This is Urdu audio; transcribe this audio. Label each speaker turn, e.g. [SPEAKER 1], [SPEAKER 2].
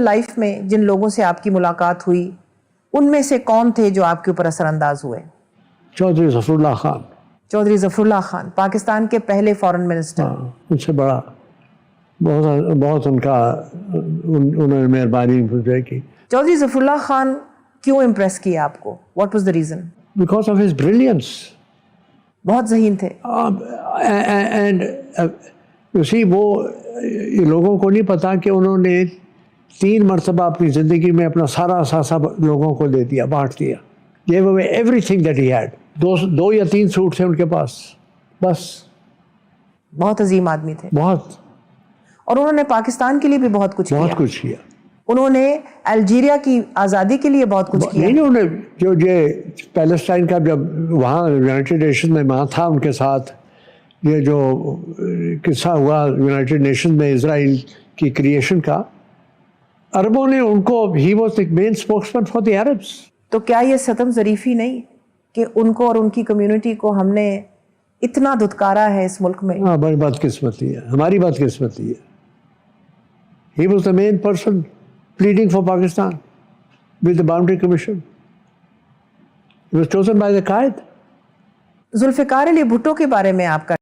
[SPEAKER 1] لائف میں جن لوگوں سے آپ کی ملاقات ہوئی ان میں سے کون تھے جو آپ کے اوپر اثر انداز ہوئے؟
[SPEAKER 2] چودھری ظفر اللہ خان.
[SPEAKER 1] چودھری ظفر اللہ خان پاکستان کے پہلے فارن منسٹر.
[SPEAKER 2] ان سے بڑا بہت ان کا انہوں نے مہربانی کی.
[SPEAKER 1] چودھری ظفر اللہ خان کیوں امپریس کیا آپ کو؟ What was the reason?
[SPEAKER 2] Because of his brilliance.
[SPEAKER 1] بہت ذہین تھے.
[SPEAKER 2] اینڈ یو سی وہ لوگوں کو نہیں پتا کہ انہوں نے 3 مرتبہ اپنی زندگی میں اپنا سارا اثاثہ لوگوں کو دے دیا، بانٹ دیا. Give away every thing that he had. 2 یا 3 سوٹ تھے ان کے پاس بس.
[SPEAKER 1] بہت عظیم آدمی تھے.
[SPEAKER 2] بہت.
[SPEAKER 1] اور انہوں نے پاکستان کے لیے بھی بہت کچھ کیا. انہوں نے الجیریا کی آزادی کے لیے بہت کچھ کیا.
[SPEAKER 2] نہیں، انہوں نے جو پیلسٹائن کا جب وہاں یونائٹڈ نیشن میں وہاں تھا ان کے ساتھ، یہ جو قصہ ہوا یونائٹڈ نیشن میں اسرائیل کی کریشن کا، عربوں نے ان کو he was the main spokesman for the Arabs. تو
[SPEAKER 1] کیا یہ ستم ظریفی نہیں کہ ان کو اور ان کی کمیونٹی کو ہم نے اتنا دھتکارا ہے اس ملک میں؟
[SPEAKER 2] ہاں، بڑی بات قسمتی ہے، ہماری بات قسمتی ہے. He was the main person pleading for Pakistan with the Boundary Commission. He was chosen by the Qaid.
[SPEAKER 1] Zulfikar Ali Bhutto کے بارے میں آپ کا